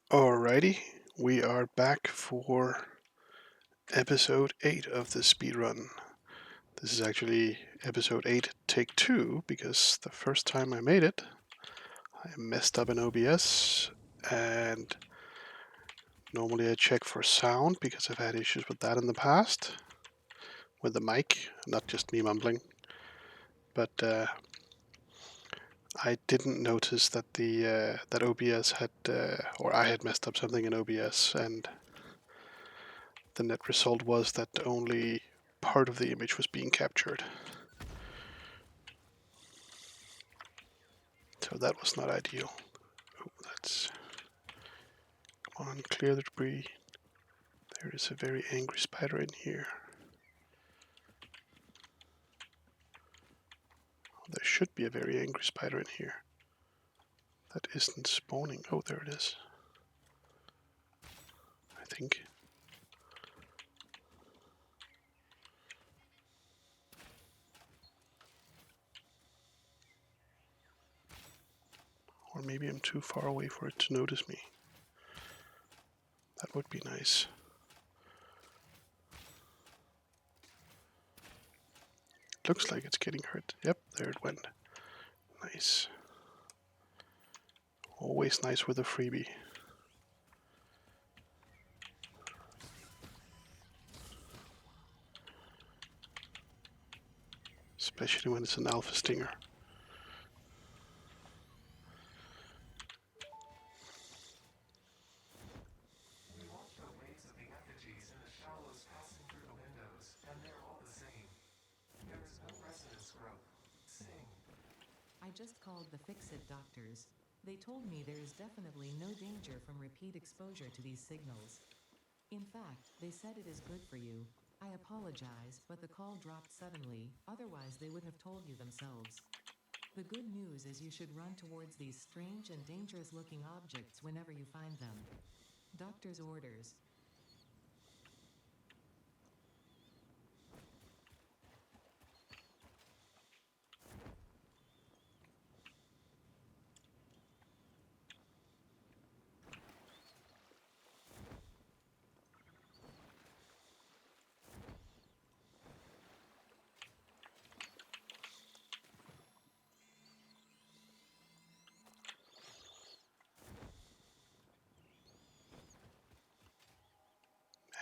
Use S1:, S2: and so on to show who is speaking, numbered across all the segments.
S1: Alrighty, we are back for episode 8 of the speedrun. This is actually episode 8, take 2, because the first time I made it, I messed up in OBS, and normally I check for sound because I've had issues with that in the past, with the mic, not just me mumbling. But I didn't notice that that OBS had, or I had messed up something in OBS, and the net result was that only part of the image was being captured. So that was not ideal. Oh, let's come on, clear the debris. There is a very angry spider in here. There should be a very angry spider in here. That isn't spawning. Oh, there it is. I think. Or maybe I'm too far away for it to notice me. That would be nice. Looks like it's getting hurt. Yep, there it went. Nice. Always nice with a freebie. Especially when it's an alpha stinger.
S2: I just called the Fix-It doctors. They told me there is definitely no danger from repeat exposure to these signals. In fact, they said it is good for you. I apologize, but the call dropped suddenly, otherwise they would have told you themselves. The good news is you should run towards these strange and dangerous-looking objects whenever you find them. Doctor's orders.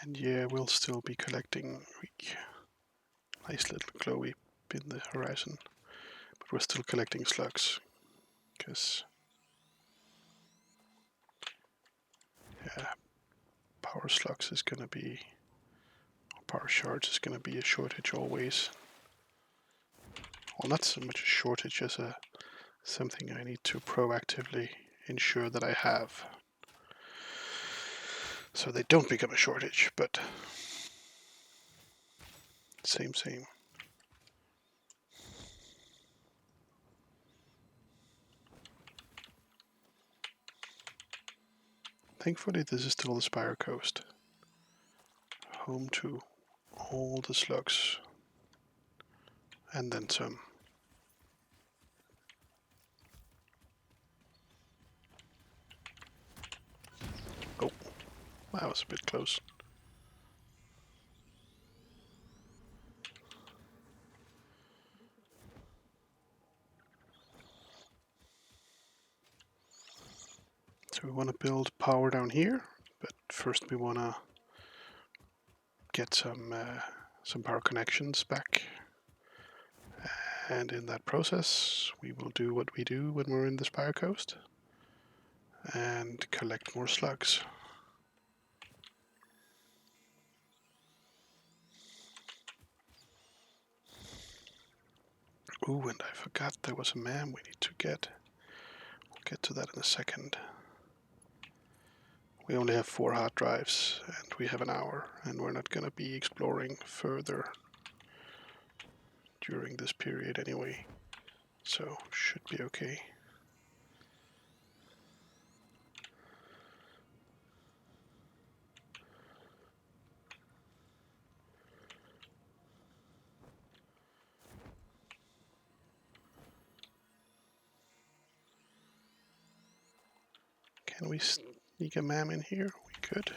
S1: And yeah, we'll still be collecting nice little glowy in the horizon. But we're still collecting slugs. Because, yeah, power slugs is gonna be, power shards is gonna be a shortage always. Well, not so much a shortage as something I need to proactively ensure that I have. So they don't become a shortage, but same. Thankfully, this is still the Spire Coast. Home to all the slugs. And then some. Oh, that was a bit close. So we want to build power down here, but first we want to get some power connections back. And in that process, we will do what we do when we're in the Spire Coast and collect more slugs. Ooh, and I forgot there was a man we need to get. We'll get to that in a second. We only have 4 hard drives and we have an hour, and we're not going to be exploring further during this period anyway, so should be okay. Can we Nika Mam in here? We could.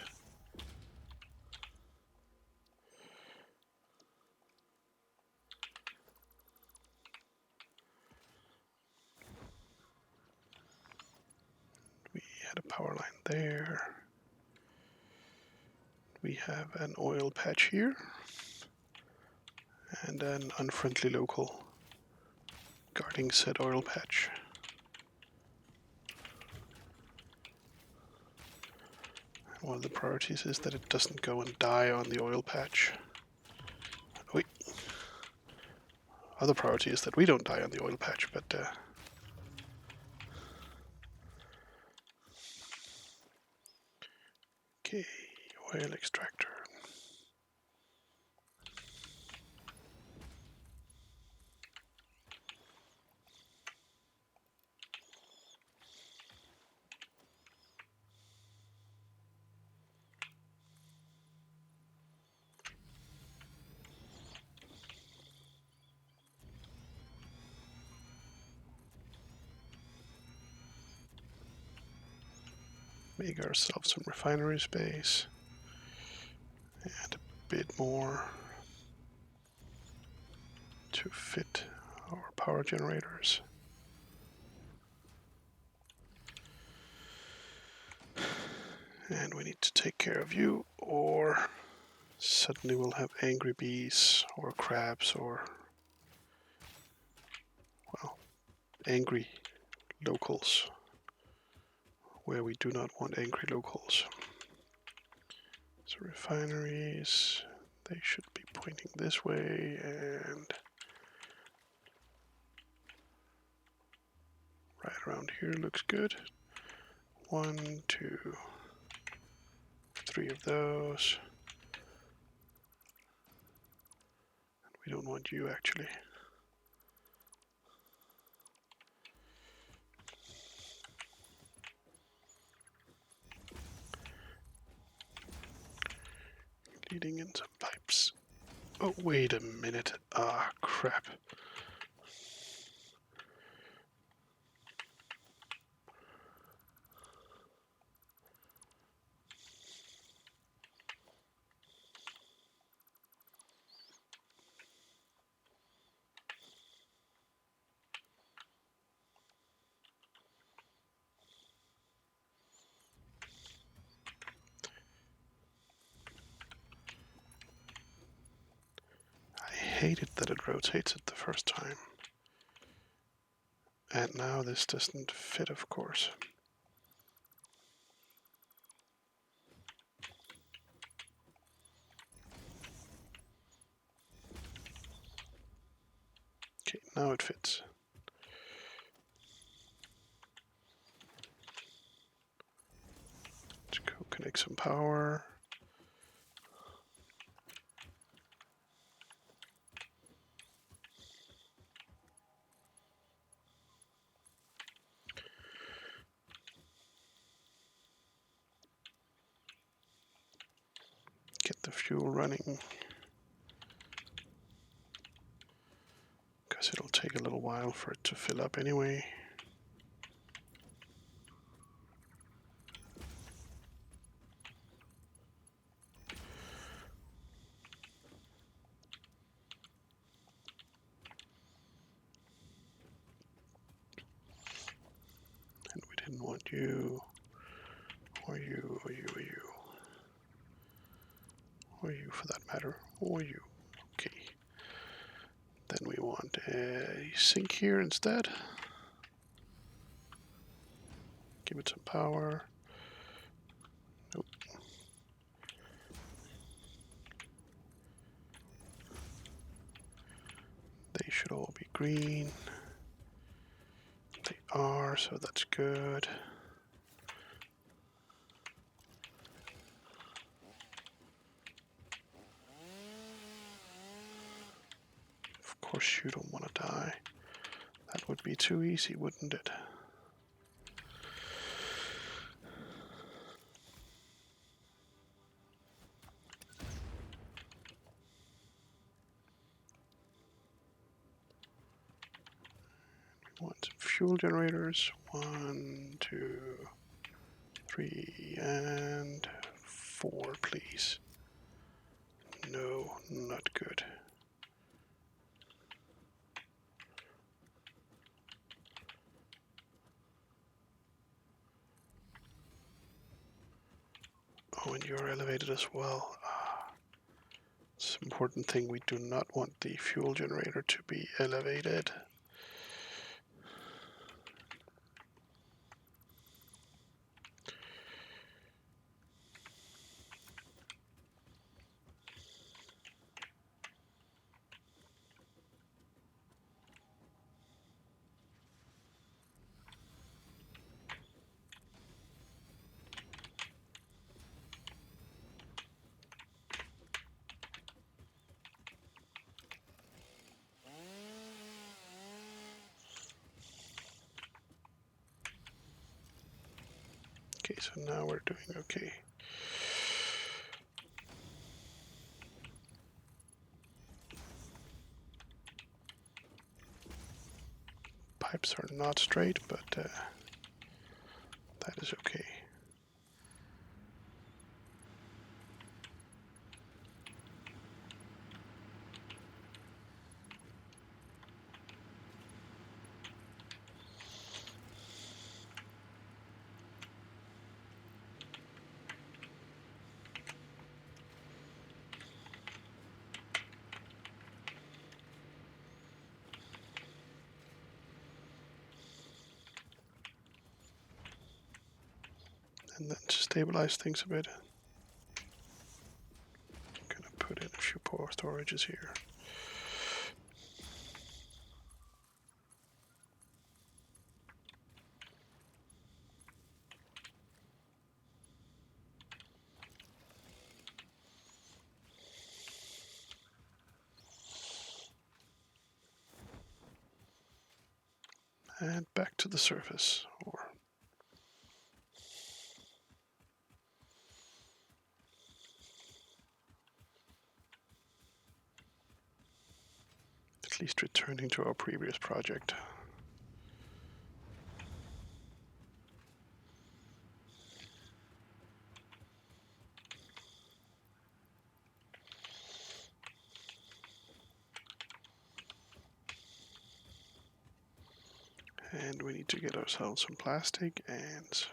S1: We had a power line there. We have an oil patch here. And an unfriendly local guarding said oil patch. One of the priorities is that it doesn't go and die on the oil patch. Wait. Other priority is that we don't die on the oil patch, but okay, oil extractor. Make ourselves some refinery space and a bit more to fit our power generators. And we need to take care of you, or suddenly we'll have angry bees or crabs or, well, angry locals where we do not want angry locals. So refineries, they should be pointing this way, and right around here looks good. 1, 2, 3 of those. We don't want you actually. Leading in some pipes. Oh, wait a minute. Ah, crap. I hate it that it rotates it the first time. And now this doesn't fit, of course. Okay, now it fits. Let's go connect some power. Get the fuel running. Because it'll take a little while for it to fill up anyway. And we didn't want you, or you, or you, or you. Or you for that matter, or you. Okay. Then we want a sink here instead. Give it some power. Nope. They should all be green. They are, so that's good. Of course you don't want to die. That would be too easy, wouldn't it? We want some fuel generators. 1, 2, 3 and 4, please. No, not good. Oh, and you're elevated as well. It's an important thing. We do not want the fuel generator to be elevated. Okay, so now we're doing okay. Pipes are not straight, but that is okay. And then to stabilize things a bit, I'm gonna put in a few power storages here. And back to the surface, or at least returning to our previous project. And we need to get ourselves some plastic and some.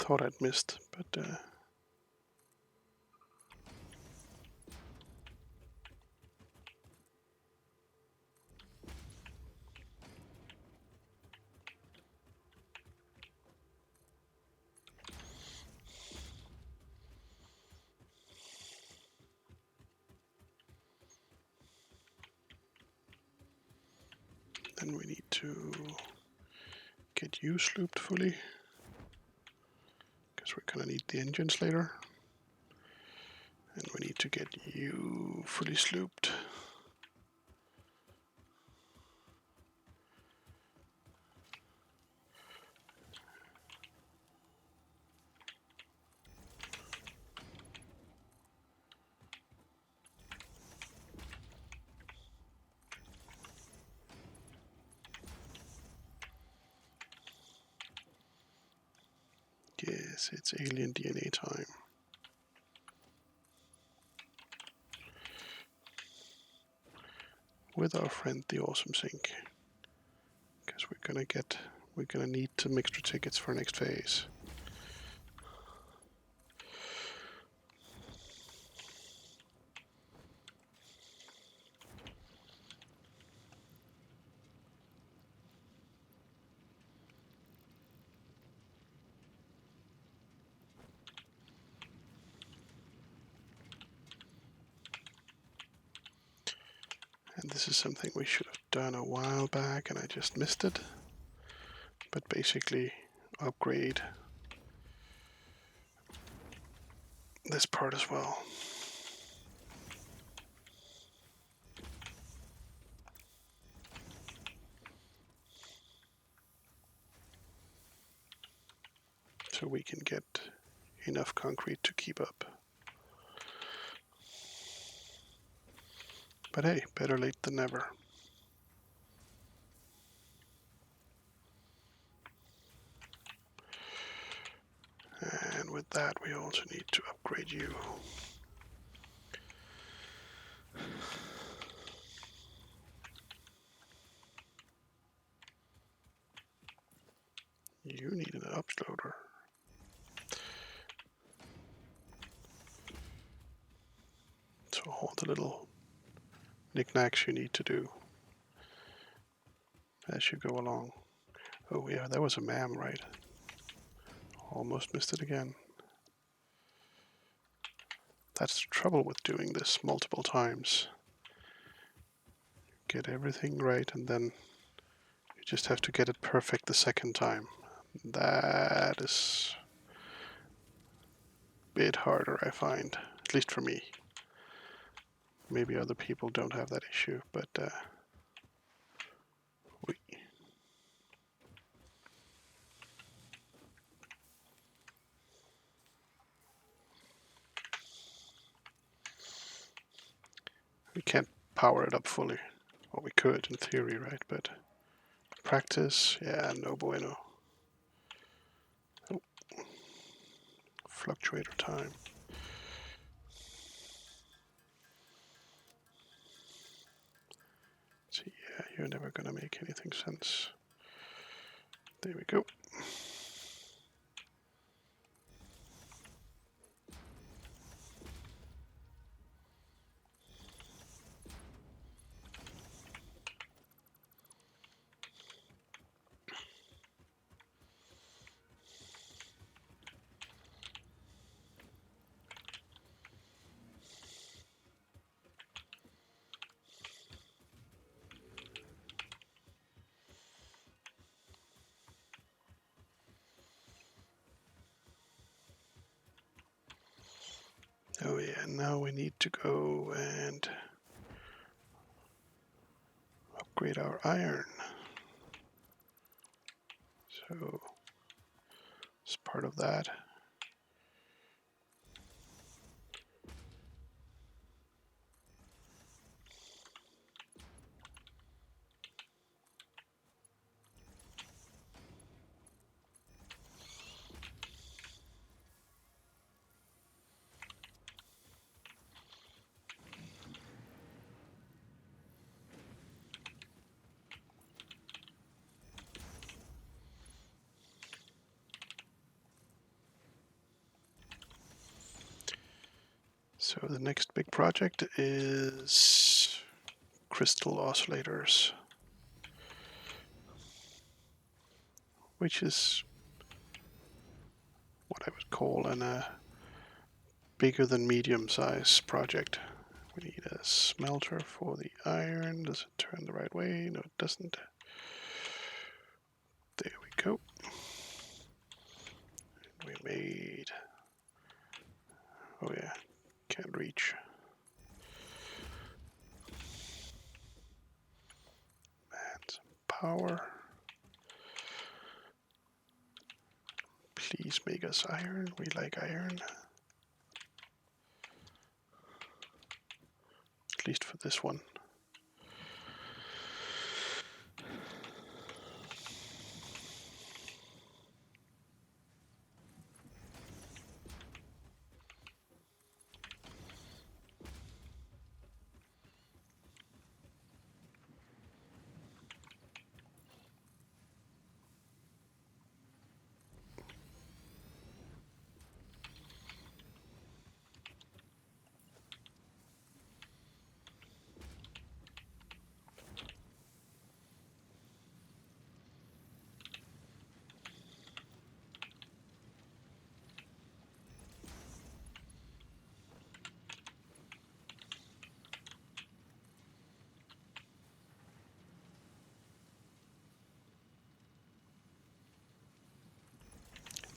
S1: Thought I'd missed, but then we need to get you slooped fully, because we're gonna need the engines later. And we need to get you fully slooped. Yes, it's alien DNA time. With our friend the Awesome Sink. Because we're gonna need some extra tickets for next phase. And this is something we should have done a while back and I just missed it. But basically upgrade this part as well. So we can get enough concrete to keep up. But hey, better late than never. And with that, we also need to upgrade you. You need an uploader. So all the little knickknacks you need to do as you go along. Oh yeah, that was a mam, right? Almost missed it again. That's the trouble with doing this multiple times. Get everything right and then you just have to get it perfect the second time. That is a bit harder, I find, at least for me. Maybe other people don't have that issue, but we can't power it up fully. Well, we could in theory, right? But practice, yeah, no bueno. Oh, fluctuator time. So yeah, you're never gonna make anything sense. There we go. Oh yeah, now we need to go and upgrade our iron. So as part of that, so the next big project is crystal oscillators, which is what I would call a bigger than medium size project. We need a smelter for the iron. Does it turn the right way? No, it doesn't. There we go. We made, oh yeah, can't reach. And some power. Please make us iron. We like iron. At least for this one.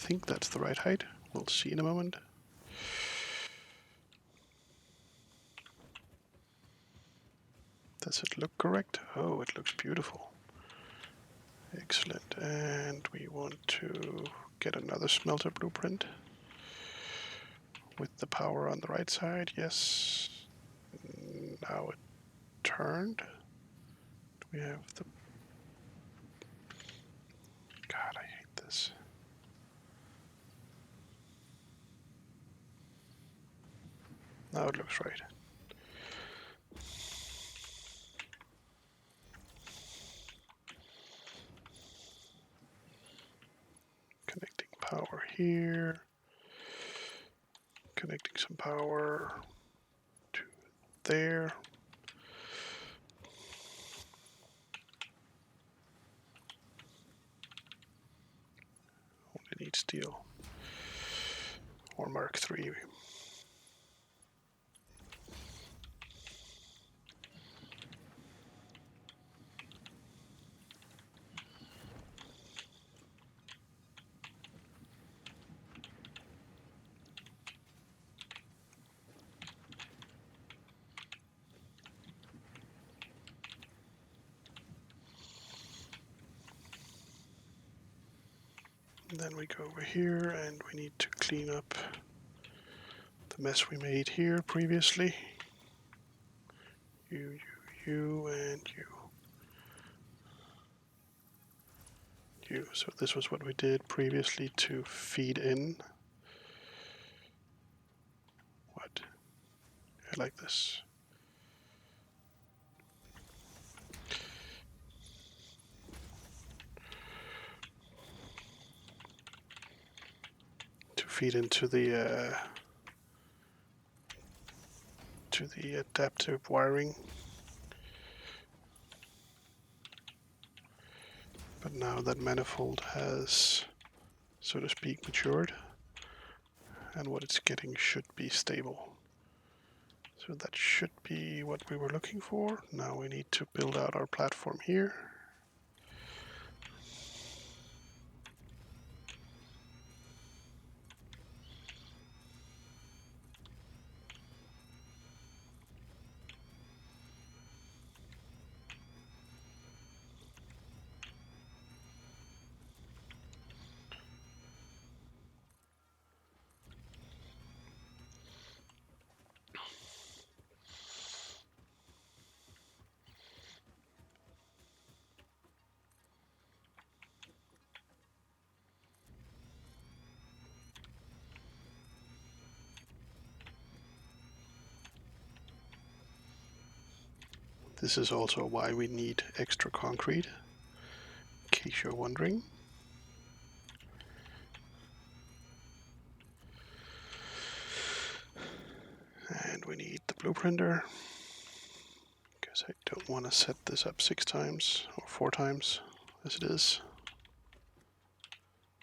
S1: think that's the right height. We'll see in a moment. Does it look correct? Oh, it looks beautiful. Excellent. And we want to get another smelter blueprint with the power on the right side. Yes. Now it turned. We have the... God, I hate this. Now it looks right. Connecting power here. Connecting some power to there. Only need steel. Or Mark III. Then we go over here and we need to clean up the mess we made here previously. You, and you. So this was what we did previously to feed in. What? I like this. To feed into the adaptive wiring. But now that manifold has, so to speak, matured, and what it's getting should be stable. So that should be what we were looking for. Now we need to build out our platform here. This is also why we need extra concrete, in case you're wondering. And we need the blueprinter, because I don't want to set this up 6 times, or 4 times, as it is.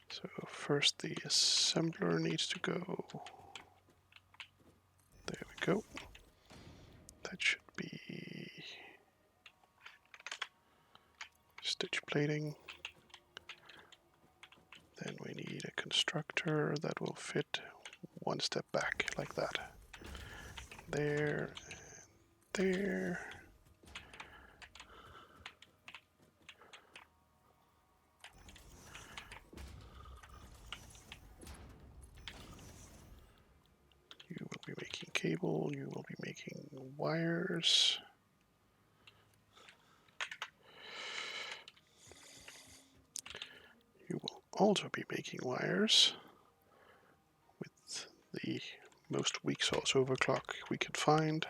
S1: So first the assembler needs to go. There we go. That should be stitch plating. Then we need a constructor that will fit 1 step back, like that. There, and there. You will be making cable, you will be making wires. You will also be making wires with the most weak source overclock we could find.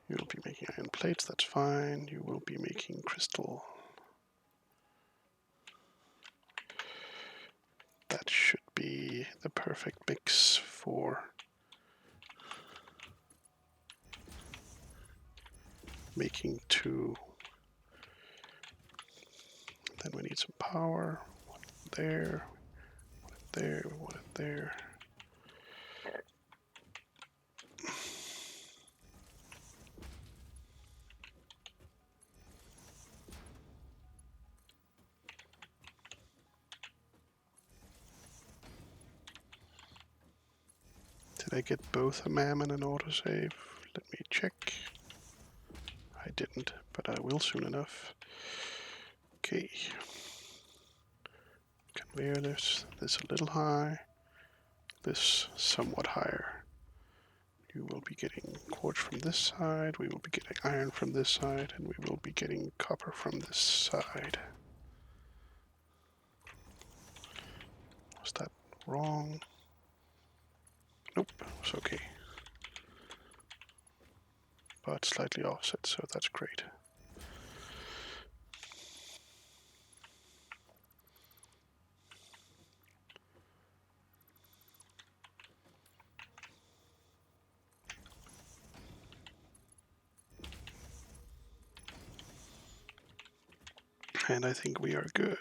S1: You will be making iron plates, that's fine. You will be making crystal. That should be the perfect mix for making 2. Then we need some power. 1 there, 1 there, 1 there. Did I get both a MAM and an autosave? Let me check. I didn't, but I will soon enough. Okay. Conveyor this a little high, this somewhat higher. You will be getting quartz from this side, we will be getting iron from this side, and we will be getting copper from this side. Was that wrong? Nope, it's okay. But slightly offset, so that's great. And I think we are good.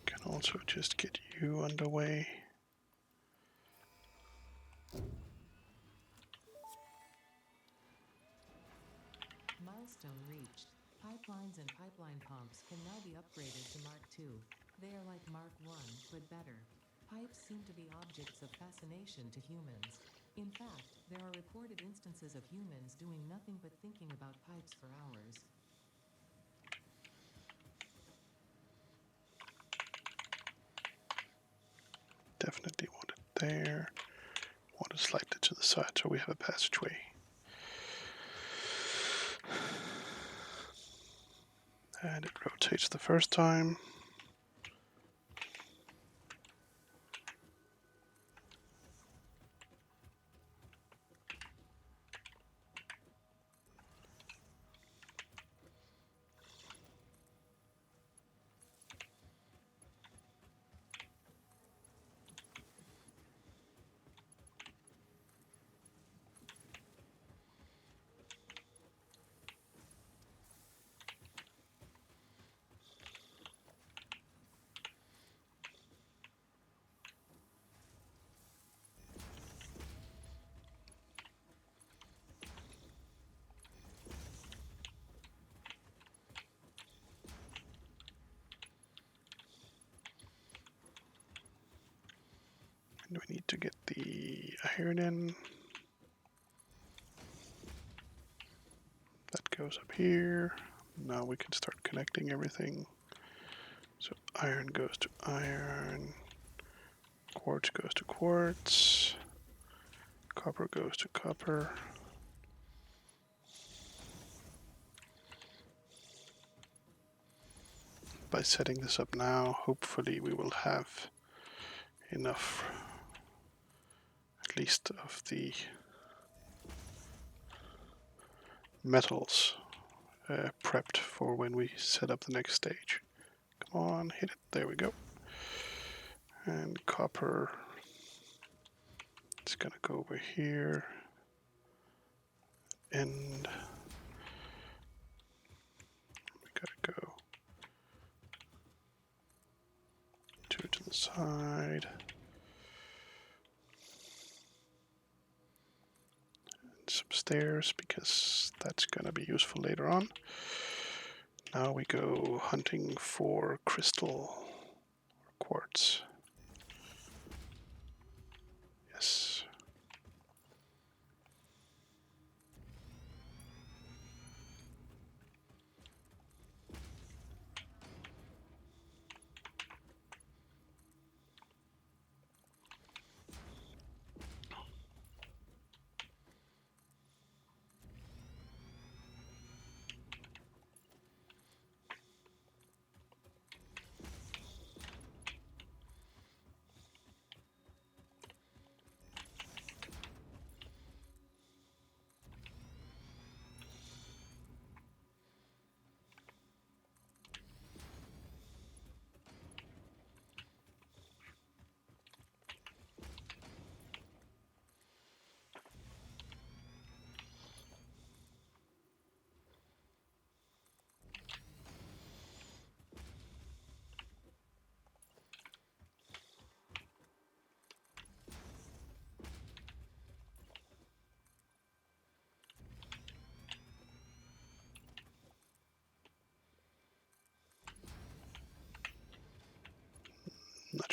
S1: Can also just get you underway.
S2: Milestone reached. Pipelines and pipeline pumps can now be upgraded to Mark II. They are like Mark I, but better. Pipes seem to be objects of fascination to humans. In fact, there are reported instances of humans doing nothing but thinking about pipes for hours.
S1: Definitely want it there. Want it slightly to the side so we have a passageway. And it rotates the first time. And we need to get the iron in. That goes up here. Now we can start connecting everything. So iron goes to iron. Quartz goes to quartz. Copper goes to copper. By setting this up now, hopefully we will have enough, at least of the metals prepped for when we set up the next stage. Come on, hit it. There we go. And copper, it's gonna go over here. And we gotta go two to the side. And some stairs because that's gonna be useful later on. Now we go hunting for crystal or quartz. Yes.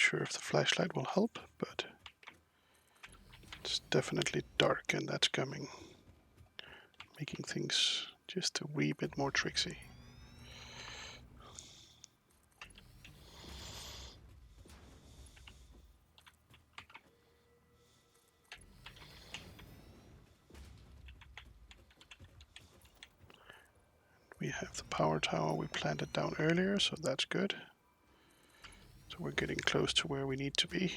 S1: sure if the flashlight will help, but it's definitely dark and that's coming, making things just a wee bit more tricksy. We have the power tower we planted down earlier, so that's good. So we're getting close to where we need to be.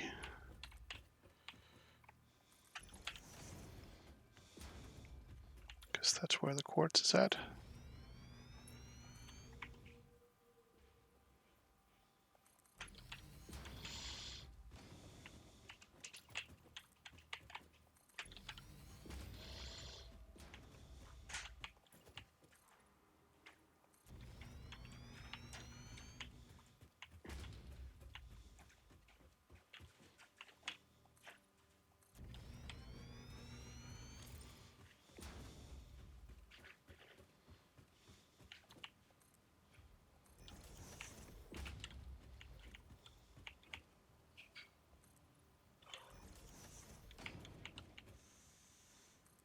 S1: Because that's where the quartz is at.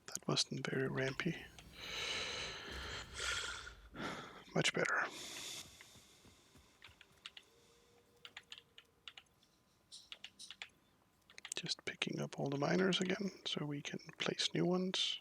S1: That wasn't very rampy. Much better. Just picking up all the miners again so we can place new ones.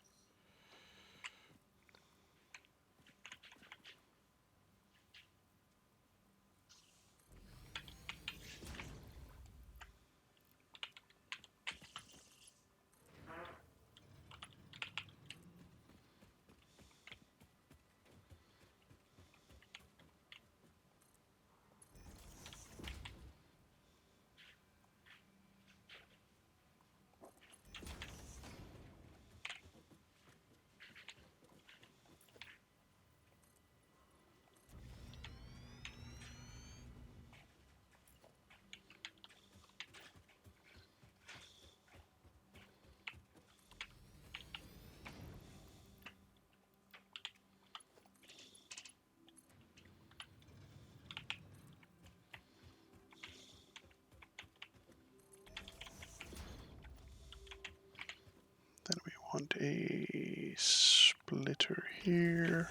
S1: Then we want a splitter here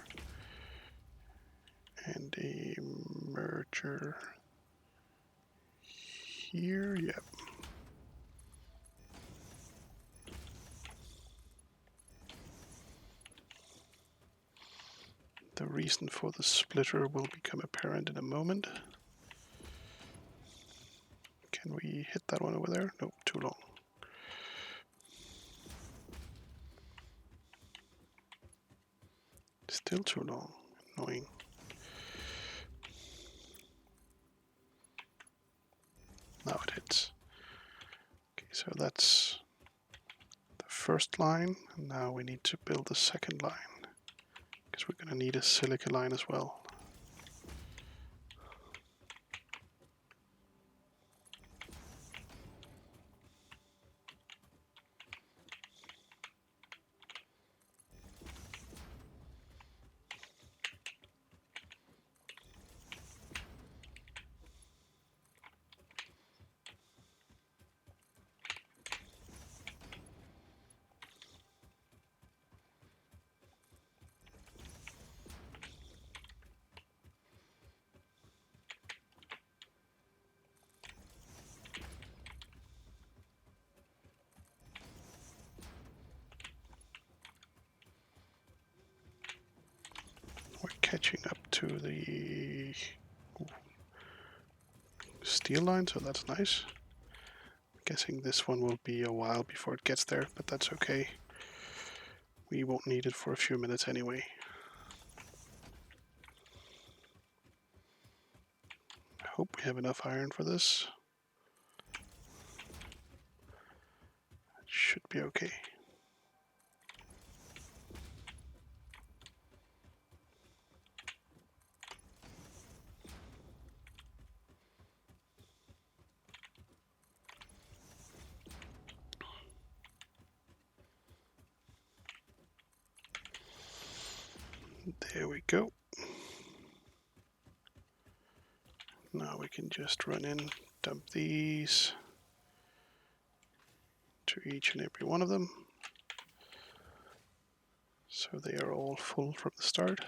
S1: and a merger here. Yep. The reason for the splitter will become apparent in a moment. Can we hit that one over there? Nope, too long. Still too long. Annoying. Now it hits. Okay, so that's the first line. And now we need to build the second line, because we're going to need a silica line as well. We're catching up to the steel line, so that's nice. Guessing this one will be a while before it gets there, but that's okay. We won't need it for a few minutes anyway. I hope we have enough iron for this. It should be okay. There we go. Now we can just run in, dump these to each and every one of them, so they are all full from the start.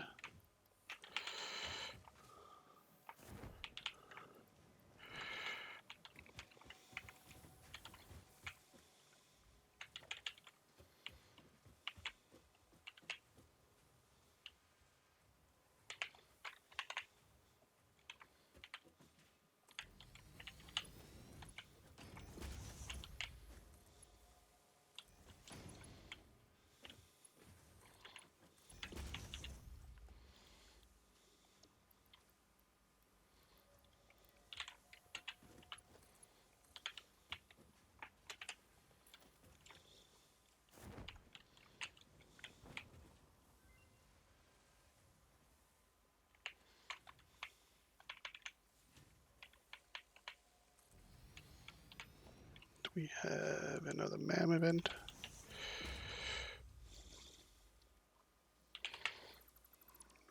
S1: We have another MAM event.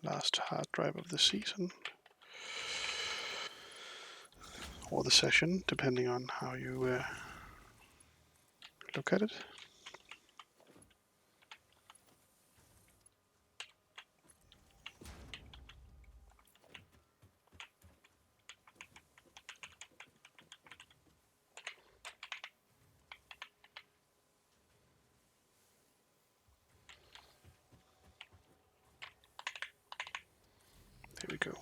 S1: Last hard drive of the season. Or the session, depending on how you look at it. There we go.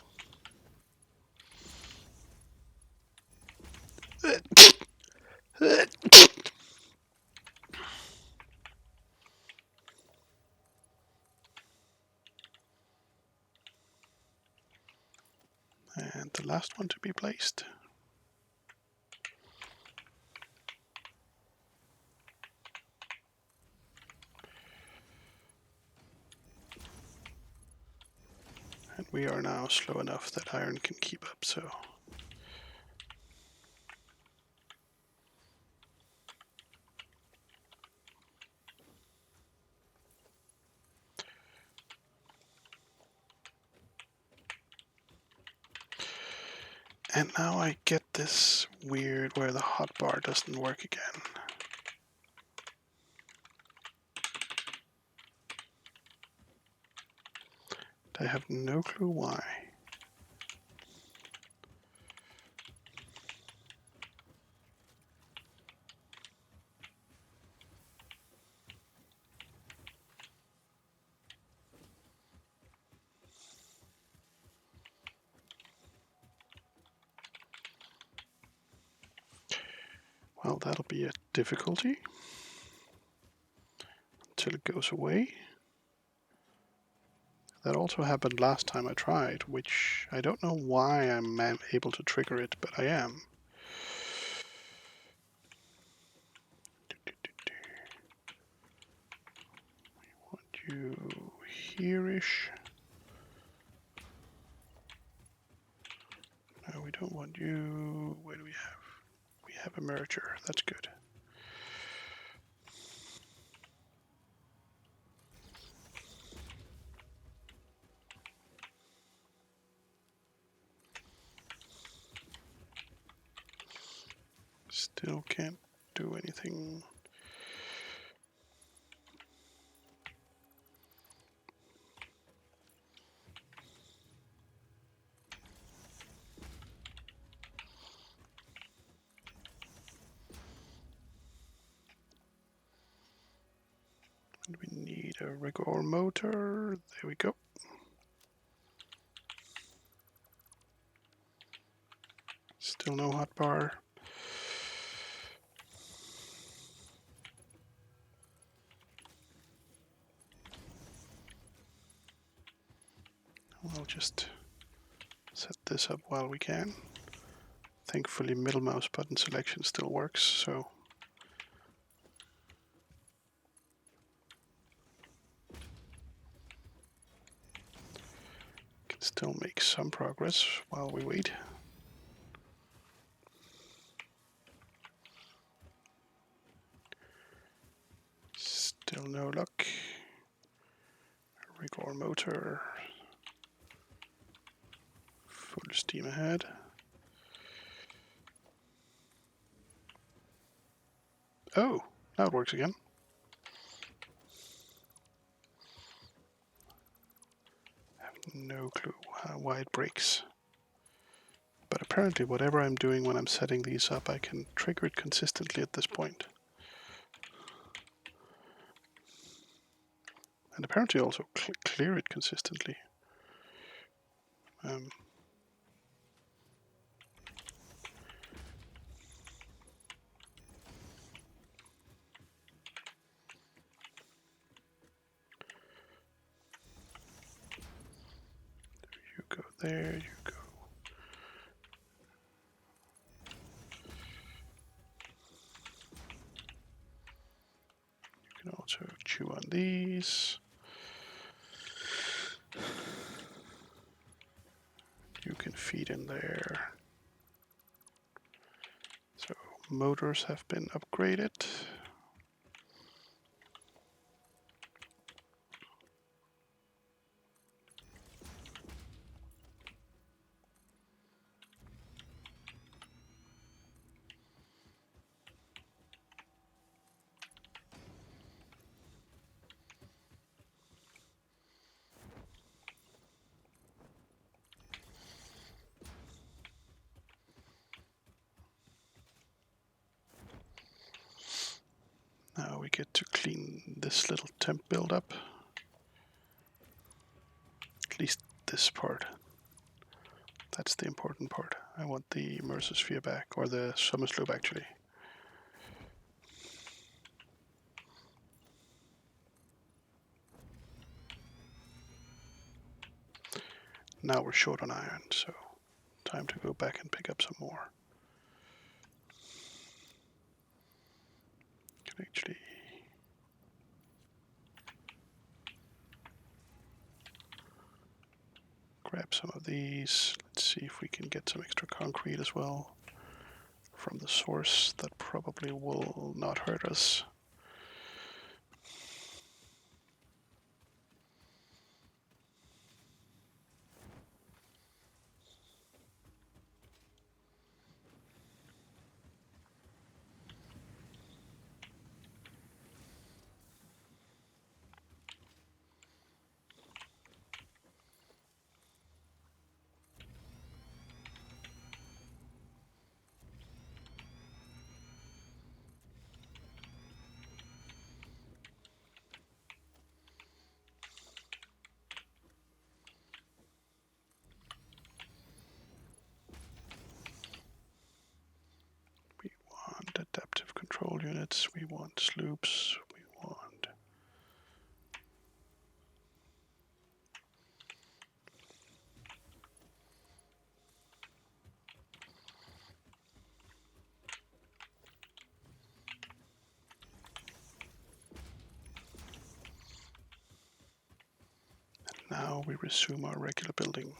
S1: And the last one to be placed. And we are now slow enough that iron can keep up, so... And now I get this weird where the hotbar doesn't work again. I have no clue why. Well, that'll be a difficulty until it goes away. That also happened last time I tried, which I don't know why I'm able to trigger it, but I am. We want you here-ish. No, we don't want you. Where do we have? We have a merger. That's good. Still can't do anything. And we need a rigor motor. There we go. Still no hotbar. We'll just set this up while we can. Thankfully, middle mouse button selection still works, so can still make some progress while we wait. Still no luck. Rigor motor. Full steam ahead. Oh, now it works again. I have no clue why it breaks. But apparently whatever I'm doing when I'm setting these up, I can trigger it consistently at this point. And apparently also clear it consistently. You go there, you go. You can also chew on these. You can feed in there. So motors have been upgraded. Now we get to clean this little temp buildup. At least this part. That's the important part. I want the immersive sphere back, or the summer slope actually. Now we're short on iron, so time to go back and pick up some more. Can actually grab some of these. Let's see if we can get some extra concrete as well from the source. That probably will not hurt us. We want adaptive control units, we want sloops, we want... Now we resume our regular building.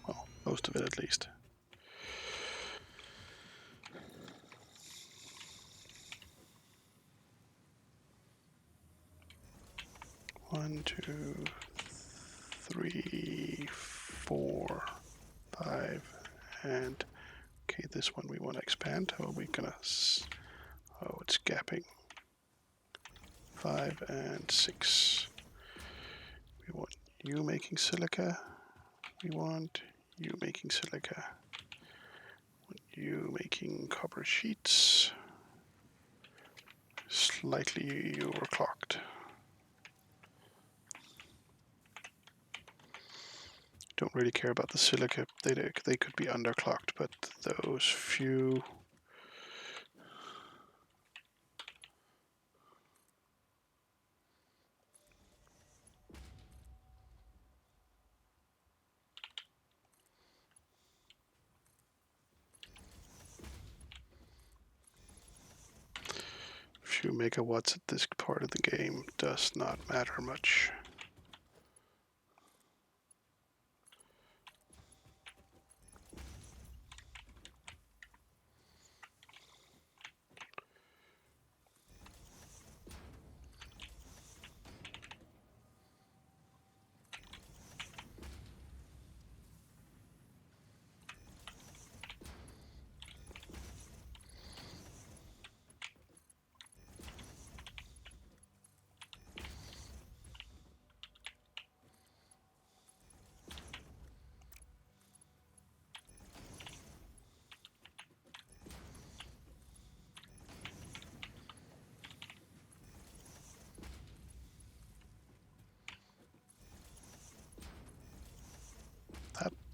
S1: Well, most of it at least. One, two, three, four, five, and okay, this one we want to expand. How are we gonna? Oh, it's gapping. 5 and 6. We want you making silica. We want you making silica. You making copper sheets. Slightly overclocked. Don't really care about the silica. They could be underclocked, but those few... few megawatts at this part of the game does not matter much.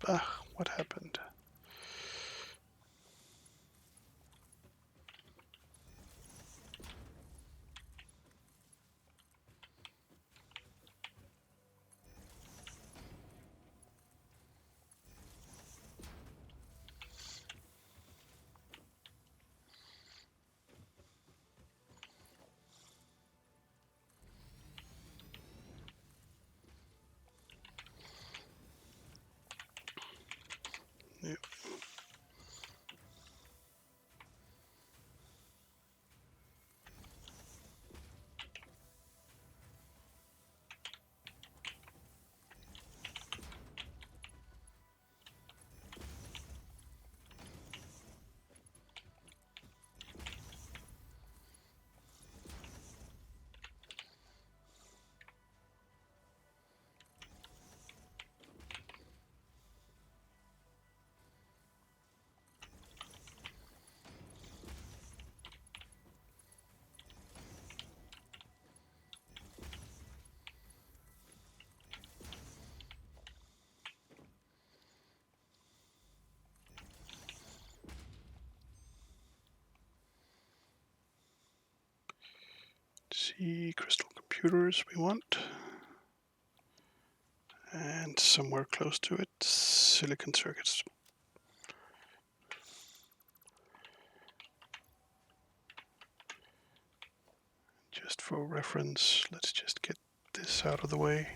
S1: Ah, what happened? Yeah. See, crystal computers we want. And somewhere close to it, silicon circuits. Just for reference, let's just get this out of the way.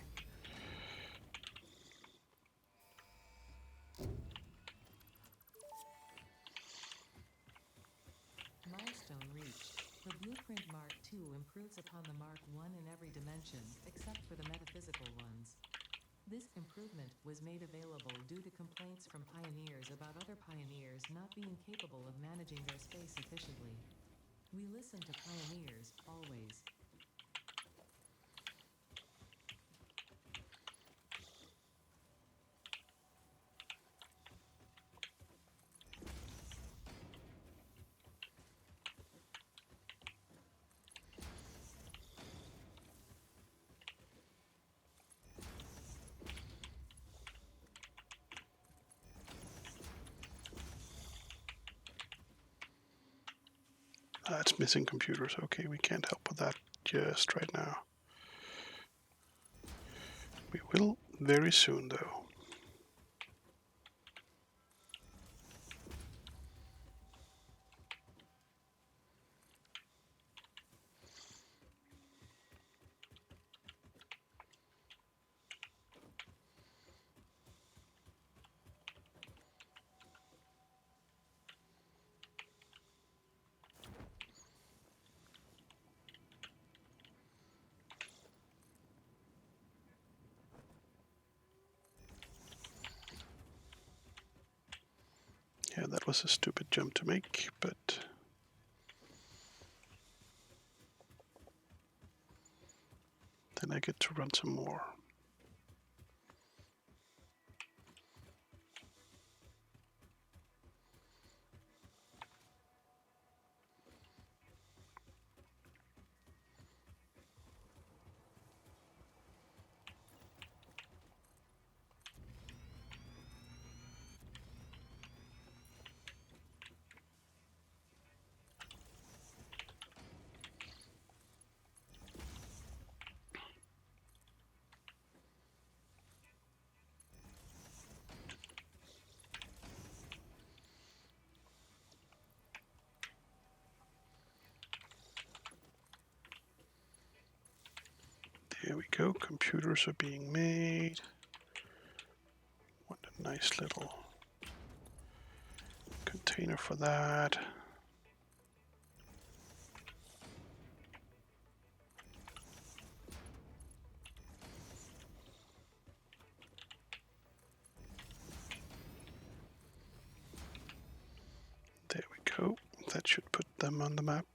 S2: Milestone reached. The Blueprint Mark II improves upon the Mark I in every dimension, except for the metaphysical ones. This improvement was made available due to complaints from pioneers about other pioneers not being capable of managing their space efficiently. We listen to pioneers, always.
S1: It's missing computers. Okay, we can't help with that just right now. We will very soon, though. Yeah, that was a stupid jump to make, but then I get to run some more. There we go, computers are being made. What a nice little container for that. There we go. That should put them on the map.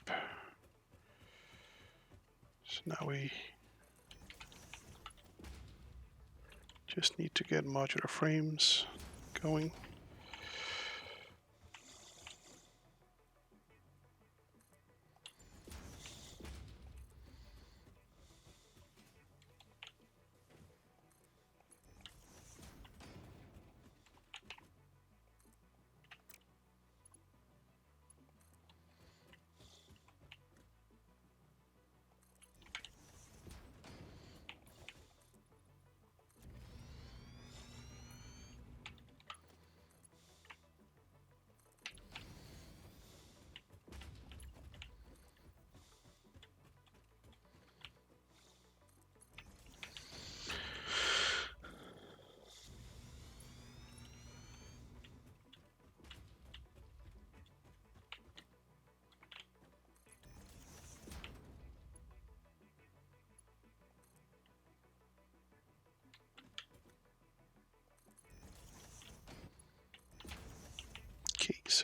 S1: So now we just need to get modular frames going.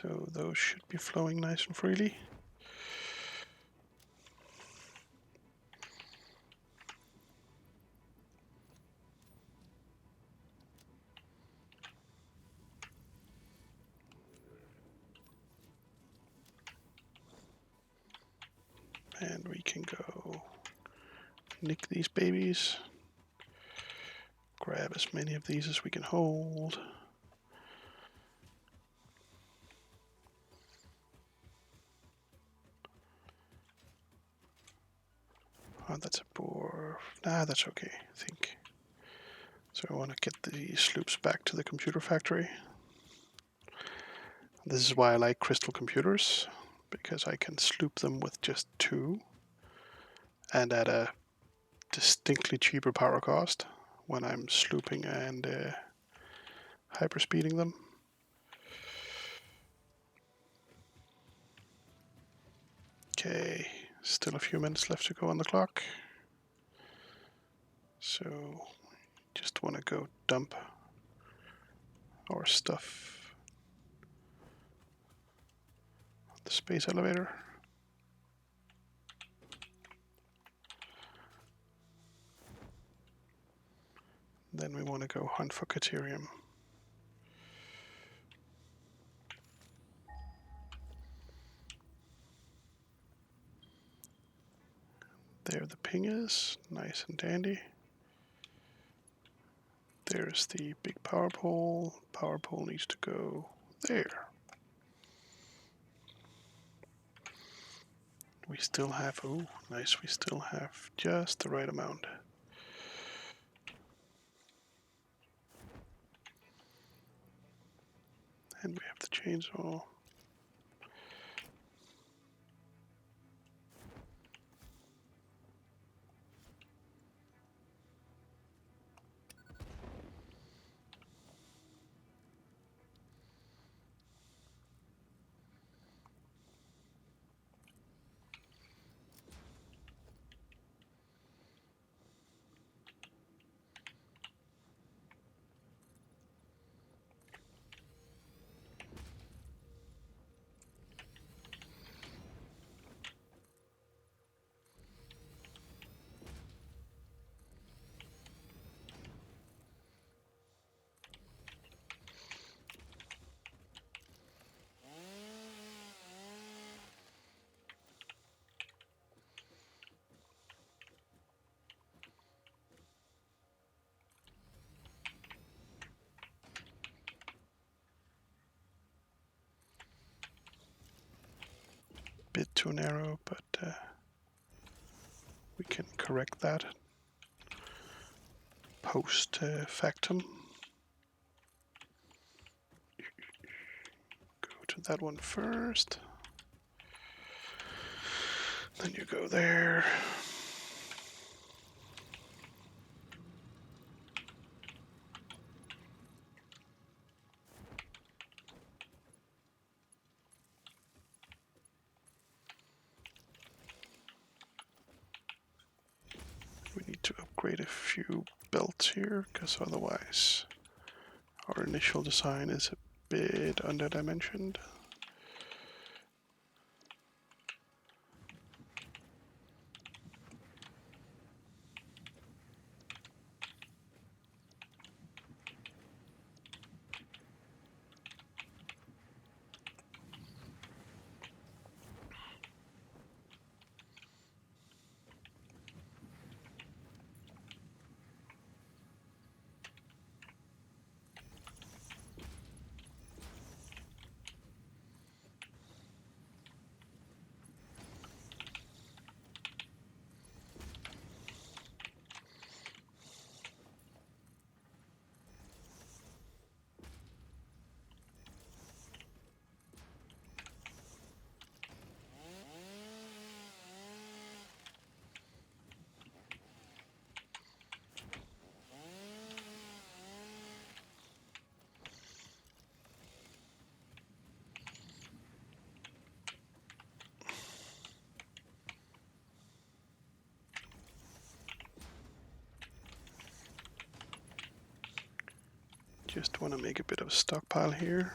S1: So those should be flowing nice and freely. And we can go nick these babies. Grab as many of these as we can hold. Oh, that's a bore. Nah, that's okay, I think. So I want to get the sloops back to the computer factory. This is why I like crystal computers, because I can sloop them with just 2 and at a distinctly cheaper power cost when I'm slooping and hyperspeeding them. Okay, still a few minutes left to go on the clock. So just want to go dump our stuff on the space elevator. Then we want to go hunt for Caterium. There the ping is, nice and dandy. There's the big power pole. Power pole needs to go there. We still have, oh, nice, we still have just the right amount. And we have the chainsaw. Bit too narrow, but we can correct that post factum. Go to that one first. Then you go there. We need to upgrade a few belts here, because otherwise our initial design is a bit underdimensioned. Just want to make a bit of a stockpile here.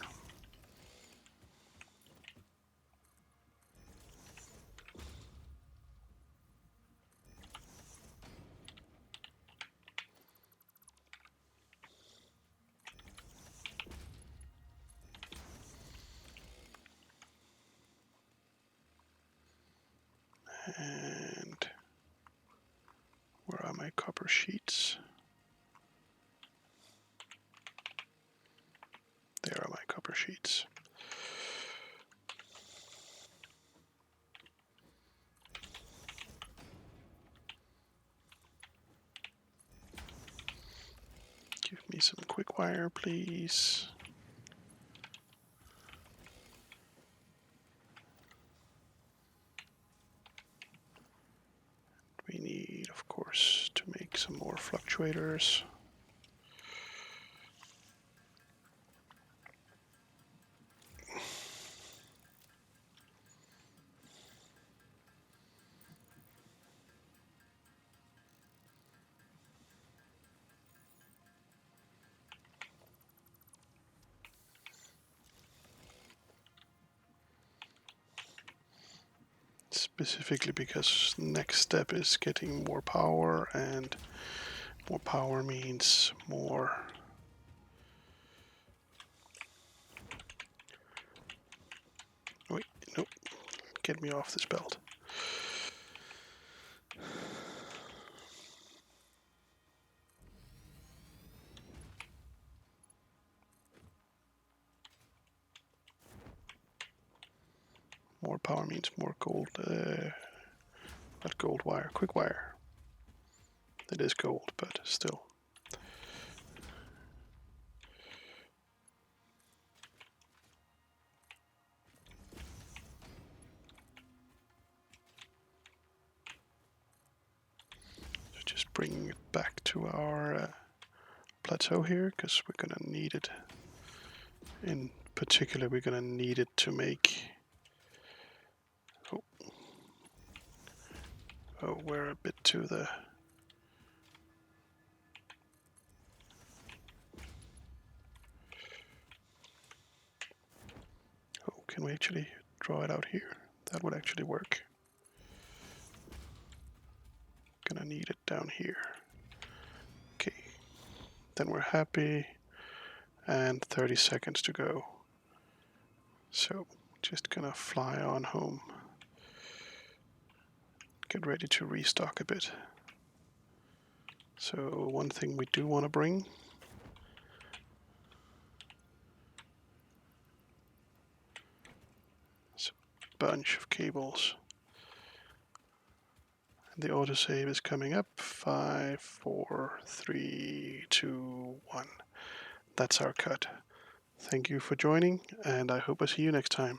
S1: And where are my copper sheets? There are my copper sheets. Give me some quick wire, please. We need, of course, to make some more fluctuators. Specifically because next step is getting more power, and more power means more. Wait, nope. Get me off this belt. More power means more gold. Not gold wire, quick wire. It is gold, but still. So just bringing it back to our plateau here, because we're gonna need it. In particular, we're gonna need it to make. Oh, we're a bit to the. Oh, can we actually draw it out here? That would actually work. Gonna need it down here. Okay, then we're happy, and 30 seconds to go. So just gonna fly on home. Get ready to restock a bit. So one thing we do want to bring is a bunch of cables. And the autosave is coming up. 5, 4, 3, 2, 1. That's our cut. Thank you for joining, and I hope I see you next time.